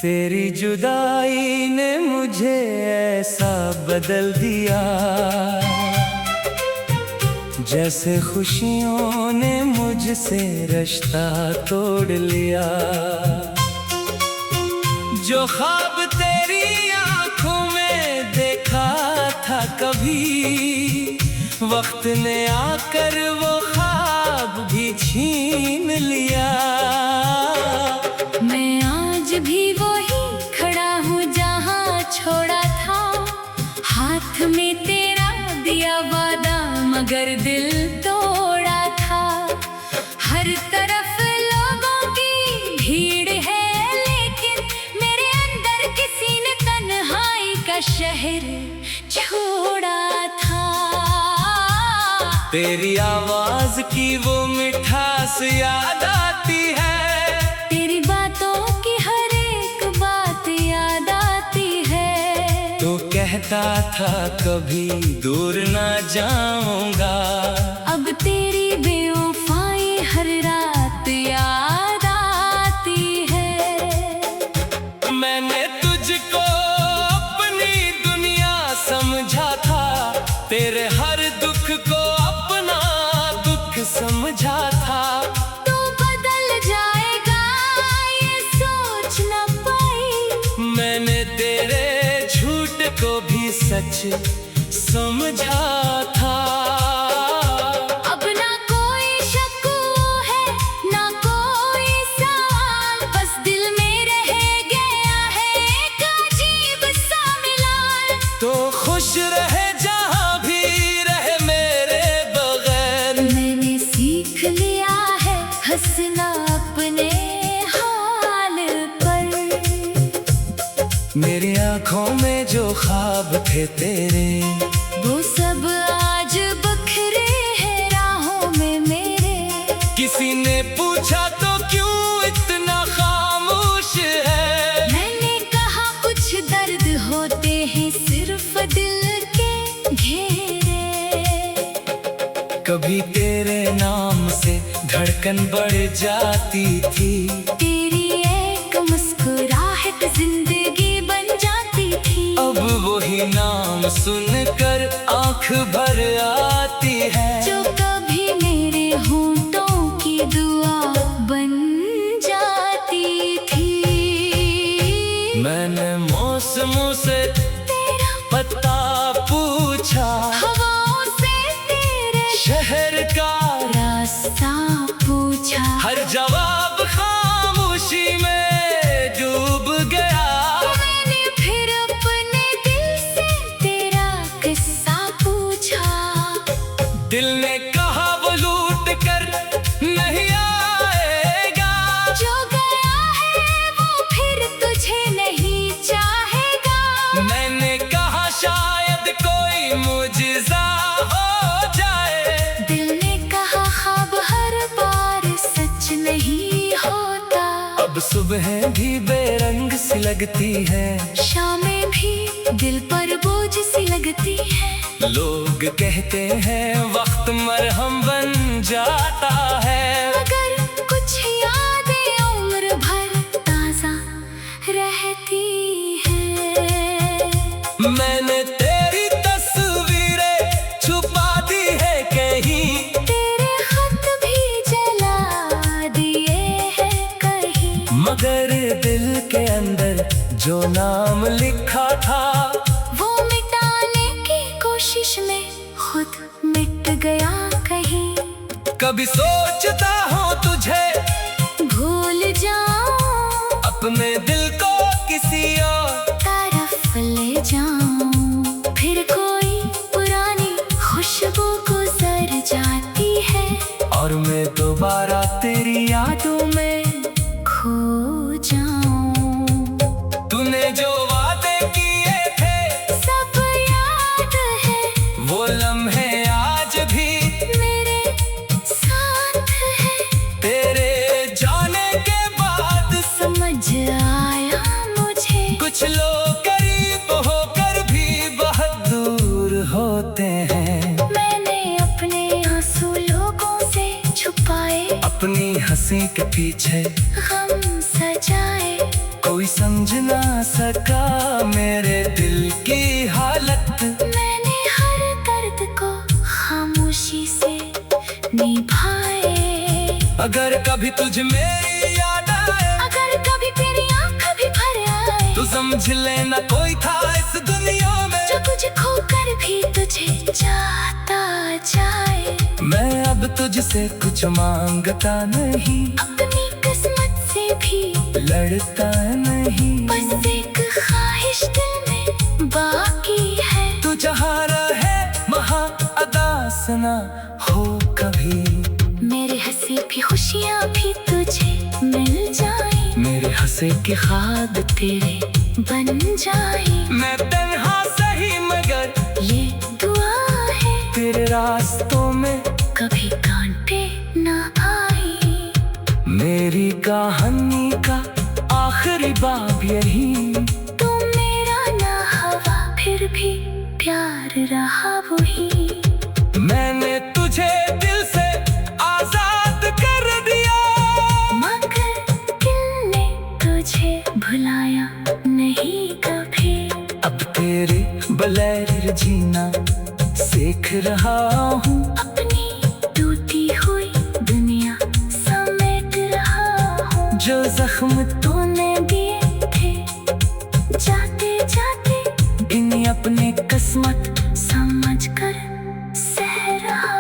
तेरी जुदाई ने मुझे ऐसा बदल दिया, जैसे खुशियों ने मुझसे रिश्ता तोड़ लिया। जो ख्वाब तेरी आंखों में देखा था कभी, वक्त ने आकर वो ख्वाब भी छीन लिया। मैं आज भी वही खड़ा हूँ जहाँ छोड़ा था, हाथ में तेरा दिया वादा मगर दिल तोड़ा था। हर तरफ लोगों की भीड़ है, लेकिन मेरे अंदर किसी ने तन्हाई का शहर छोड़ा था। तेरी आवाज की वो मिठास याद आती है, तेरी बातों की हर एक बात याद आती है। तो कहता था कभी दूर ना जाऊंगा, अब तेरी बेवफाई हर रात याद आती है। मैंने तुझको अपनी दुनिया समझा था, तेरे हर दुख को अपना दुख समझा था। तू बदल जाएगा ये सोच न पाई, मैंने तेरे झूठ को भी सच समझा था। अब ना कोई शक है ना कोई सवाल, बस दिल में रह गया है एक अजीब सा मिलान। तो खुश रहे जहाँ भी रहे मेरे बगैर, मैंने सीख लिया है हंसना अपने हाल पर। मेरी आंखों में जो ख्वाब थे तेरे, वो सब आज बखरे हैं राहों में मेरे। किसी ने पूछा तो क्यों इतना खामोश है, मैंने कहा कुछ दर्द होते हैं सिर्फ दिल के घेरे। कभी तेरे नाम से धड़कन बढ़ जाती थी, तेरी एक मुस्कुराहट जिंदगी बन जाती थी। अब वही नाम सुनकर आंख भर आती है। जो कभी मेरे होंठों की दुआ बन जाती थी। मैंने मौसमों से तेरा पता पूछा, हवाओं से तेरे शहर का रास्ता पूछा। हर जवाब खामोशी में डूब गया। मैंने फिर अपने दिल से तेरा किस्सा पूछा। दिल ने कहा वो लूट कर नहीं आएगा, जो गया है वो फिर तुझे नहीं चाहेगा। मैंने कहा शायद कोई मुजिज़ा हो जाए। दिल ने कहा ख्वाब हर बार सच नहीं होता। अब सुबह भी बेरंग सी लगती है, शामें भी दिल पर बोझ सी लगती है। लोग कहते हैं वक्त मरहम बन जाता है, मगर कुछ यादें उम्र भर ताजा रहती है। मैंने तेरी तस्वीरें छुपा दी है कहीं, तेरे खत भी जला दिए हैं कहीं। मगर दिल के अंदर जो नाम लिखा था, वो मिटाने की कोशिश में खुद मिट गया कहीं। कभी सोचता हूँ तुझे भूल जाऊं, अपने दिल को किसी और तरफ ले जाऊं। फिर कोई पुरानी खुशबू गुजर जाती है, और मैं दोबारा तेरी यादों में खो जाऊं। तूने जो वादे किए थे सब याद है, वो लम्हे आज भी मेरे साथ है। तेरे जाने के बाद समझ आया मुझे, कुछ लोग करीब होकर भी बहुत दूर होते हैं। मैंने अपने आंसू लोगों से छुपाए, अपनी हंसी के पीछे गम सजाए। कोई कोई समझ ना सका मेरे दिल की हालत। मैंने हर दर्द को खामोशी से निभाए। अगर कभी तुझ मेरी याद आए, अगर कभी तेरी आँख भी भर आए, तो समझ लेना कोई था इस दुनिया में जो तुझे खोकर भी तुझे चाहता जाए। मैं अब तुझसे कुछ मांगता नहीं, अपनी किस्मत से भी लड़ता नहीं। बस एक ख्वाहिश दिल में बाकी है, तू जहाँ रहे वहाँ अदास ना हो कभी। मेरे हंसी भी खुशियाँ भी तुझे मिल जाए, मेरे हंसे के ख्वाब तेरे बन जाए। मैं तन्हा सही मगर ये दुआ है तेरे रास्तों में कभी कांटे ना आए। मेरी कहानी का आखिरी बाब यही, तू मेरा ना हवा फिर भी प्यार रहा वही। मैंने तुझे दिल से आजाद कर दिया, मगर दिल ने तुझे भुलाया नहीं कभी। अब तेरे बगैर जीना सीख रहा हूँ, अपनी टूटी हुई दुनिया समेट रहा हूँ। जो जख्म तूने दिए थे जाते जाते, इन्हीं अपनी किस्मत समझ कर सह रहा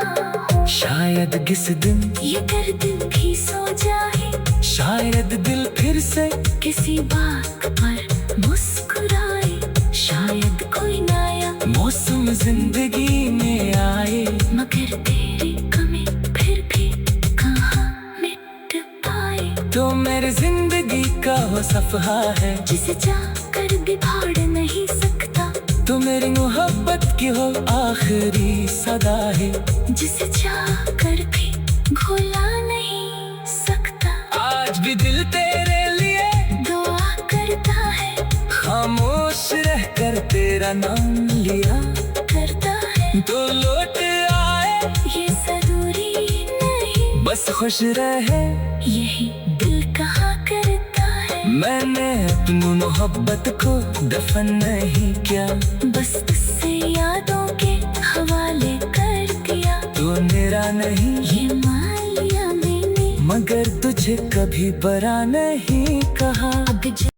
हूँ। शायद किस दिन ये दर्द भी सो जाए, शायद दिल फिर से किसी बात पर मुस्कुराए। शायद कोई नया मौसम जिंदगी में आए, मगर तेरी कमी फिर भी कहाँ मिट पाए। तो मेरी जिंदगी का वो सफहा है जिसे चाहकर भी फाड़ नहीं सकता, तो मेरी मोहब्बत की हो आखिरी सदा है, जिसे चाहकर भी भुला नहीं सकता। आज भी दिल तेरे लिए दुआ करता है, खामोश रहकर तेरा नाम लिया करता है। तो लौट आए ये जरूरी नहीं, बस खुश रहे यही दिल कहा करता है। मैंने अपनी मोहब्बत को दफन नहीं किया, बस उससे यादों के हवाले कर दिया। तो मेरा नहीं ये मान लिया मैंने, मगर तुझे कभी बरा नहीं कहा। अब जो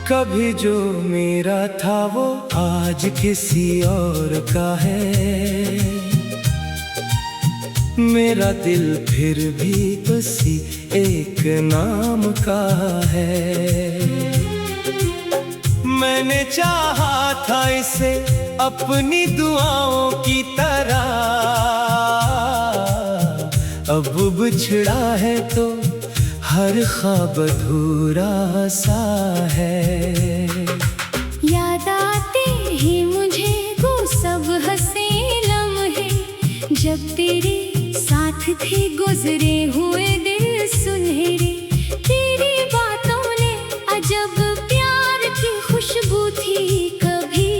कभी जो मेरा था वो आज किसी और का है, मेरा दिल फिर भी उसी एक नाम का है। मैंने चाहा था इसे अपनी दुआओं की तरह, अब बिछड़ा है तो हर ख्वाब अधूरा सा है। याद आते ही मुझे वो सब हंसे लम्हे, जब तेरे साथ थे गुजरे हुए दिन सुनहरे। तेरी बातों ने अजब प्यार की खुशबू थी कभी,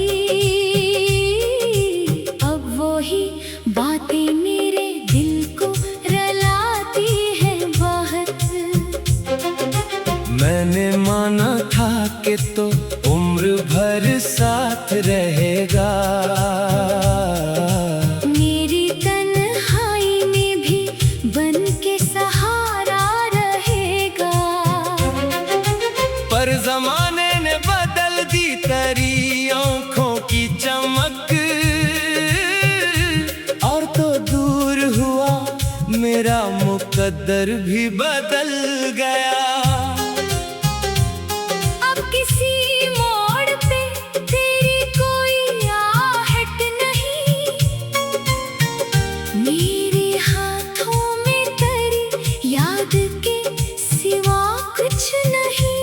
अब वो ही बातें मेरे दिल को रलाती है बहुत। मैंने माना था कि तो उम्र भर साथ रहेगा, मेरी तन्हाई में भी बन के सहारा रहेगा। पर जमाने ने बदल दी तेरी आंखों की चमक, और तो दूर हुआ मेरा मुकद्दर भी बदल गया। अब किसी मोड़ पे तेरी कोई आहट नहीं, मेरे हाथों में तेरी याद के सिवा कुछ नहीं।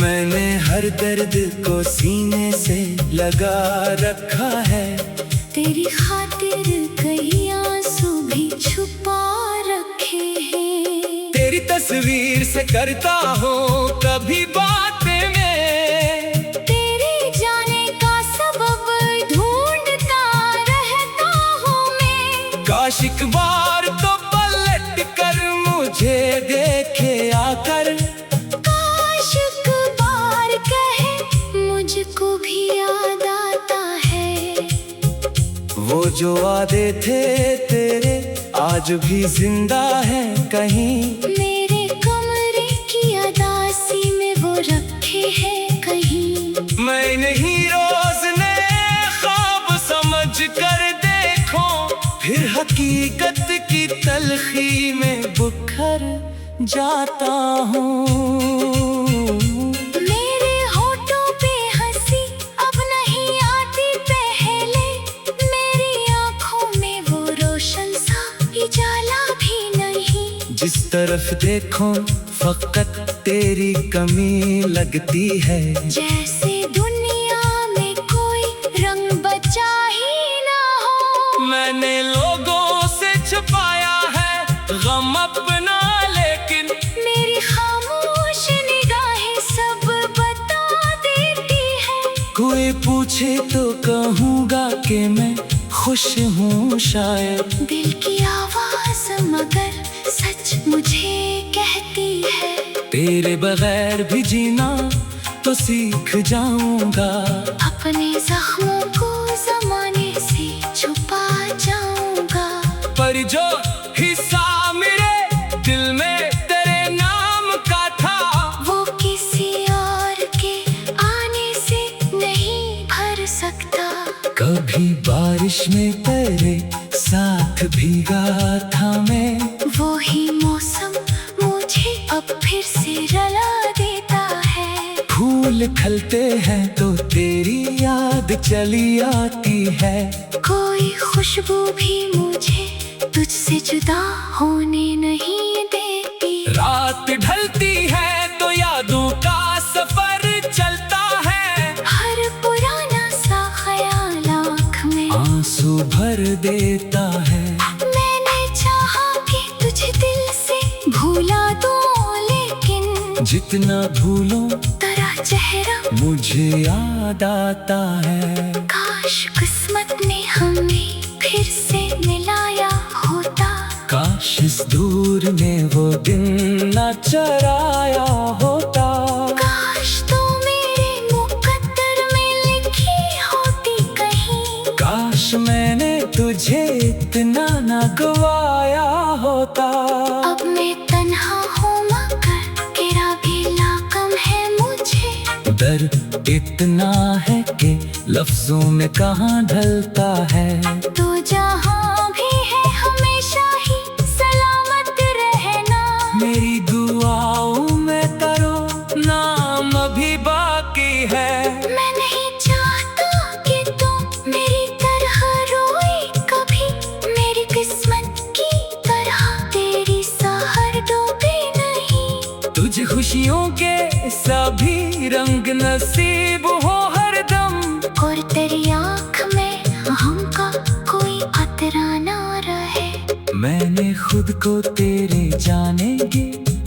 मैंने हर दर्द को सीने से लगा रखा है, तेरी खातिर कई आंसू भी छुपा रखे हैं। तेरी तस्वीर से करता हूँ कभी बातें में, तेरे जाने का सबब ढूंढता रहता हूँ मैं। काश एक बार तो पलट कर मुझे देखे आकर, काश एक बार कहे मुझको भी याद आता है। वो जो वादे थे तेरे आज भी जिंदा है कहीं, मेरे कमरे की अदासी में वो रखे हैं कहीं। मैं नहीं रोज नए ख्वाब समझ कर देखूं, फिर हकीकत की तलखी में बुखर जाता हूँ। मेरे होठों पे हंसी अब नहीं आती पहले, मेरी आंखों में वो रोशन सा उजाला भी नहीं। जिस तरफ देखो फकत तेरी कमी लगती है, जैसे दुनिया में कोई रंग बचा ही ना हो। मैंने लोगों से छुपाया है गम अपना, लेकिन मेरी खामोश निगाहें सब बता देती है। कोई पूछे तो कहूँगा कि मैं खुश हूँ शायद, दिल की आवाज मगर सच मुझे कहती है। तेरे बगैर भी जीना तो सीख जाऊंगा, अपने जख्मों को जमाने से छुपा जाऊंगा। पर जो हिस्सा मेरे दिल में तेरे नाम का था, वो किसी और के आने से नहीं भर सकता। कभी बारिश में तेरे साथ भीगा था मैं, वो ही मौसम मुझे अब फिर से रुला देता है। फूल खिलते हैं तो तेरी याद चली आती है, कोई खुशबू भी मुझे तुझसे जुदा होने नहीं देती। रात ढलती है तो यादों का सफर चलता है, हर पुराना सा ख्याल आँख में आंसू भर देता है। मैंने चाहा कि तुझे दिल से भूला दूं, लेकिन जितना भूलो तेरा चेहरा मुझे याद आता है। काश किस्मत ने हमें फिर से मिलाया होता, काश इस दूर में वो दिन न चराया होता, काश तू मेरे मुकद्दर में लिखी होती कहीं। काश मैंने तुझे इतना न गवाया होता। अब मैं तन्हा हूँ मगर गिरा भी लाकम है मुझे। दर्द इतना है कि लफ्जों में कहाँ ढलता है, तू जहाँ भी है हमेशा ही सलामत रहना। मेरी दुआओं में करो नाम अभी बाकी है। मैं नहीं चाहता कि तू मेरी तरह रोए कभी, मेरी किस्मत की तरह तेरी सहर डूबे नहीं। तुझे खुशियों के सभी रंग नसीब हो हरदम, और तेरी आँख में हमका कोई खतरा ना रहे। मैंने खुद को तेरे जाने की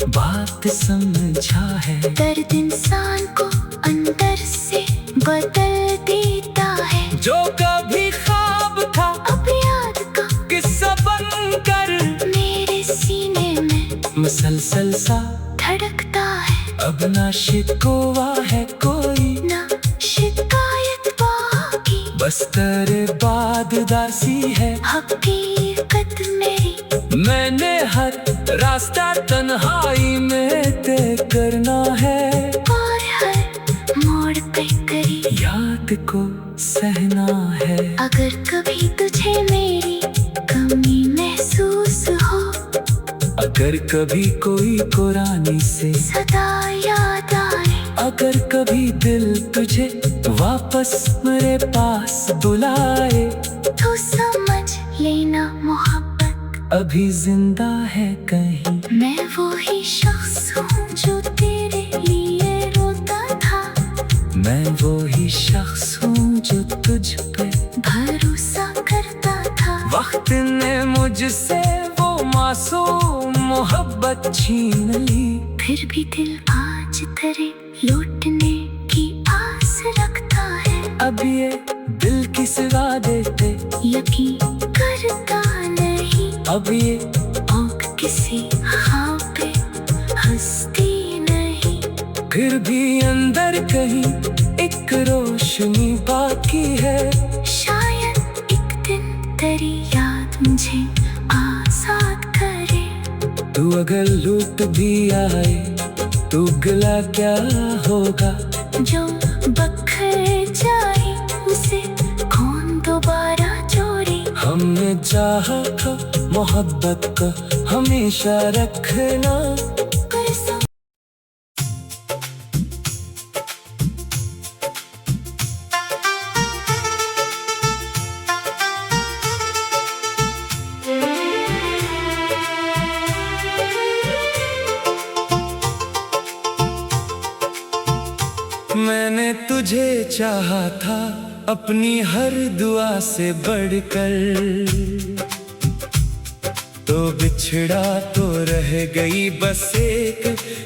बात समझा है, दर्द इंसान को अंदर से बदल देता है। जो कभी ख्वाब था अब याद का किस्सा बनकर मेरे सीने में मुसलसल सा धड़कता है। अब ना शिकवा है कोई ना शिकायत बाकी, बस तेरे बाद उदासी है। हकीकत मेरी मैंने हर रास्ता तन्हाई में तय करना है, और हर मोड़ पे करी याद को सहना है। अगर कभी तुझे मेरी कमी महसूस हो, अगर कभी कोई कुरानी से सदा याद आए, अगर कभी दिल तुझे वापस मेरे पास बुलाए, तो समझ लेना मोहब्बत अभी जिंदा है कहीं। मैं वो ही शख्स हूँ जो तेरे लिए रोता था। मैं वो ही शख्स हूँ जो तुझ पे भरोसा करता था। वक्त ने मुझसे वो मासूम मोहब्बत छीन ली। फिर भी दिल आज तेरे लौटने की आस रखता है। अब ये दिल किस वादे पे यकीन करता नहीं। अब ये आँख किसी ख्वाब पे हंसती नहीं। फिर भी अंदर कहीं एक रोशनी बाकी है। शायद एक दिन तेरी याद मुझे आजाद करे। तू अगर लूट भी आए तो गिला क्या होगा। जो बखर जाए उसे कौन दोबारा जोड़े। हमने चाहा था मोहब्बत का हमेशा रखना। मैंने तुझे चाहा था अपनी हर दुआ से बढ़कर। तो बिछड़ा तो रह गई बस एक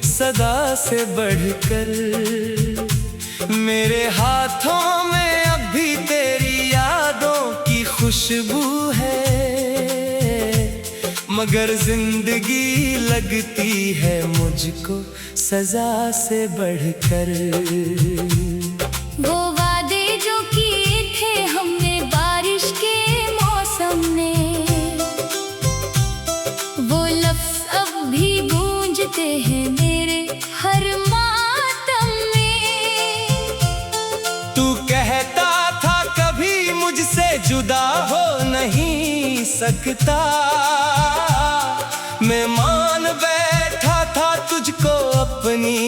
सदा से बढ़कर। मेरे हाथों में अब भी तेरी यादों की खुशबू है। मगर जिंदगी लगती है मुझको सजा से बढ़कर। वो वादे जो किए थे हमने बारिश के मौसम में, वो लफ्ज़ अब भी गूंजते हैं मेरे हर मातम में। तू कहता था कभी मुझसे जुदा हो नहीं सकता। मैं मान बैठा था तुझको अपनी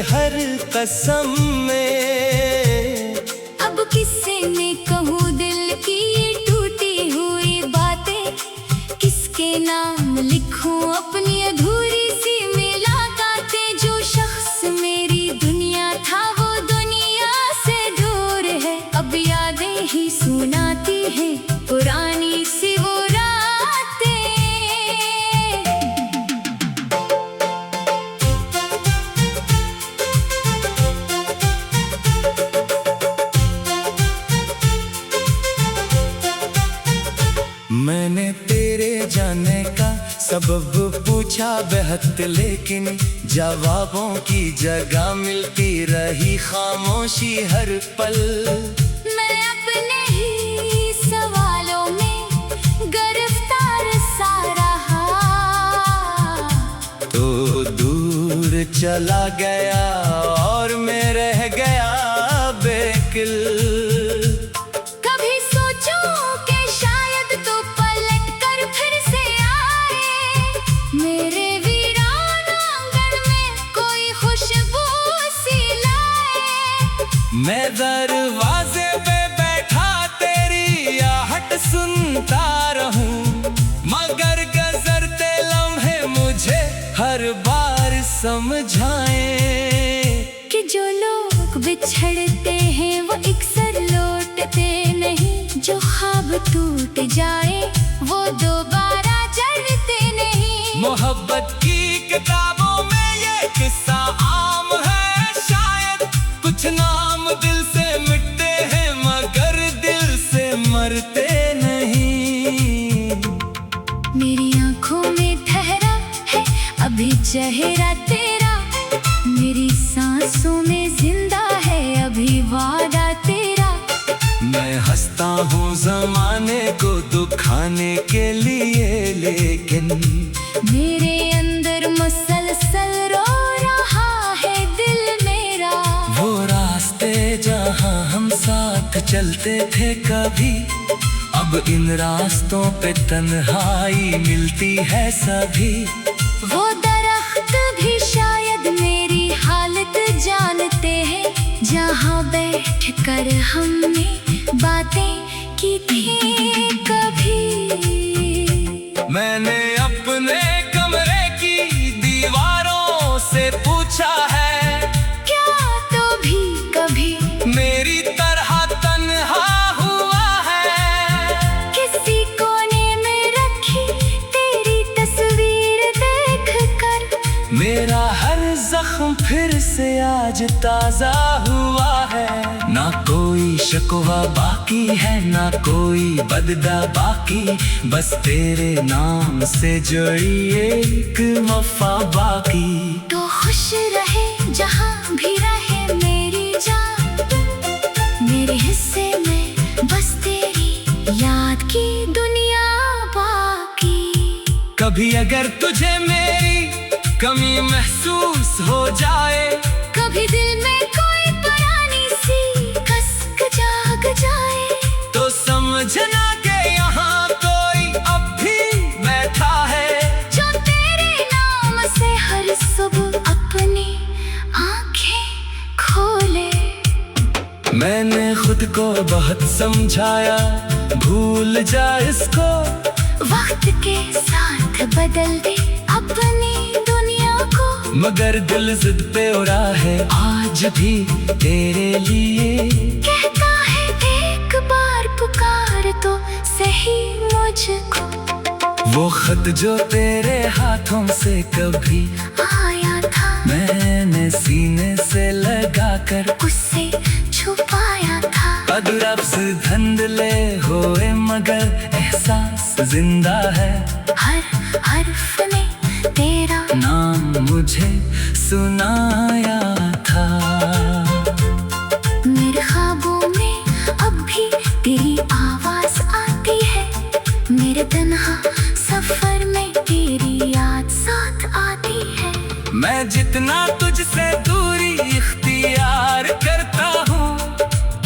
हर कसम में। अब किससे मैं कहूँ दिल की ये टूटी हुई बातें। किसके नाम लिखूं अपनी अधूरी सी मुलाकातें। जो शख्स मेरी दुनिया था वो दुनिया से दूर है। अब यादें ही सुनाती है पुरानी सी वो रातें। मैंने तेरे जाने का सबब पूछा बेहद, लेकिन जवाबों की जगह मिलती रही खामोशी हर पल। मैं अपने ही सवालों में गिरफ्तार सा रहा। तो दूर चला गया और मैं रह गया बेकिल। कभी सोचूं कि शायद तो पलट कर फिर से आए। मेरे वीरान आंगन में कोई खुशबू सी लाए। मैं दरवाजे पे बैठा तेरी आहट सुनता रहूं। मगर गुजरते लम्हे मुझे हर बार समझाएं कि जो लोग बिछड़ते हैं वो अक्सर लौटते नहीं। जो ख्वाब टूट जाए वो दोबारा जड़ते नहीं। मोहब्बत की किताबों में ये किस्सा आम है। शायद कुछ नाम दिल से मिटते हैं मगर दिल से मरते नहीं। मेरी आंखों में ठहरा है अभी चेहरा तेरा। मेरी सांसों में जिंदा है अभी वादा तेरा। मैं हंसता हूँ जमाने को दुखाने के लिए, लेकिन मेरे अंदर मुसलसल रो रहा है दिल मेरा। वो रास्ते जहाँ हम साथ चलते थे कभी, अब इन रास्तों पे तन्हाई मिलती है सभी। वो दरख्त भी शायद मेरी हालत जानते हैं। जहाँ बैठ कर हमने बातें की थी कभी। मैंने अपने कमरे की दीवारों से पूछा है, क्या तो भी कभी मेरी तरह तन्हा हुआ है। किसी कोने में रखी तेरी तस्वीर देख फिर से आज ताजा हुआ है। ना कोई शकवा बाकी है, ना कोई बदला बाकी, बस तेरे नाम से जुड़ी एक वफा बाकी। तो खुश रहे जहाँ भी रहे मेरी जान, मेरे हिस्से में बस तेरी याद की दुनिया बाकी। कभी अगर तुझे मेरी कमी महसूस हो जाए, कभी दिल में कोई पुरानी सी कसक जाग जाए, तो समझना कि यहाँ कोई अब भी बैठा है, जो तेरे नाम से हर सुबह अपनी आंखें खोले। मैंने खुद को बहुत समझाया, भूल जा इसको, वक्त के साथ बदल दे अपनी दुनिया को। मगर दिल जिद पे उड़ा है आज भी तेरे लिए। कहता है एक बार पुकार तो सही मुझको, वो खत जो तेरे हाथों से कभी आया था, मैंने सीने से लगा कर उससे छुपाया था। अदरफ्स धंधले होए मगर एहसास जिंदा है, हर हर्फ ने तेरा नाम मुझे सुनाया था। मेरे ख्वाबों में अब भी तेरी आवाज आती है, मेरे तन्हा सफर में तेरी याद साथ आती है। मैं जितना तुझसे दूरी इख्तियार करता हूँ,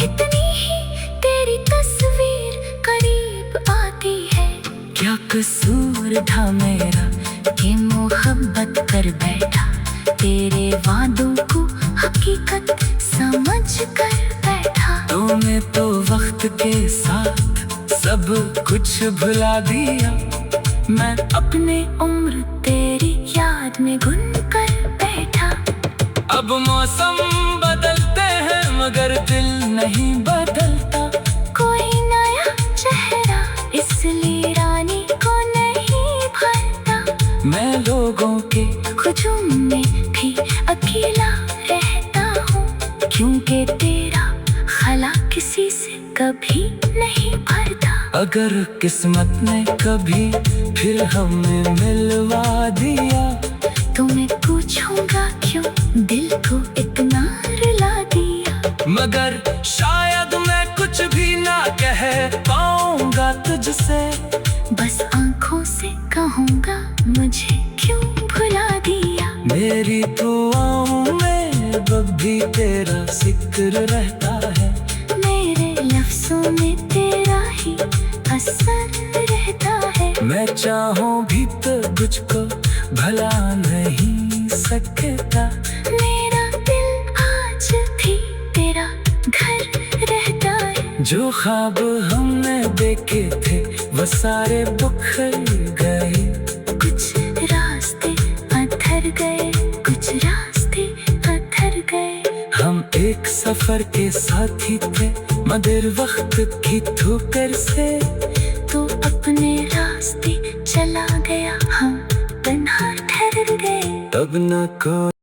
इतनी ही तेरी तस्वीर करीब आती है। क्या कसूर था मेरा कि मोहब्बत कर बैठा, तेरे वादों को हकीकत समझ कर बैठा। तूने तो वक्त के साथ सब कुछ भुला दिया, मैं अपने उम्र तेरी याद में गुन कर बैठा। अब मौसम बदलते हैं मगर दिल नहीं बदलता। कोई नया चेहरा इसलिए रानी को नहीं भरता। मैं लोगों के हुजूम में भी अकेला रहता हूँ, क्योंकि तेरा खला किसी से कभी नहीं भरता। अगर किस्मत ने कभी फिर हमें मिलवा दिया, तो मैं पूछूंगा क्यों दिल को इतना रुला दिया। मगर शायद मैं कुछ भी ना कह पाऊंगा तुझसे, बस आंखों से कहूंगा मुझे क्यों भुला दिया। मेरी दुआओं में अब भी तेरा जिक्र रहता है, मेरे लफ्जों में तेरा ही असर रहता है। मैं चाहूं भी तो तुझको भला नहीं सकता। मेरा दिल आज भी तेरा घर रहता है। जो ख्वाब हमने देखे थे वो सारे बिखर गए, कुछ रास्ते अधर गए, कुछ रास्ते अधर गए। हम एक सफर के साथी थे मगर वक्त की ठोकर से तो अपने रास्ते चला गया, हम तन्हा ठहर गए। तब न कोई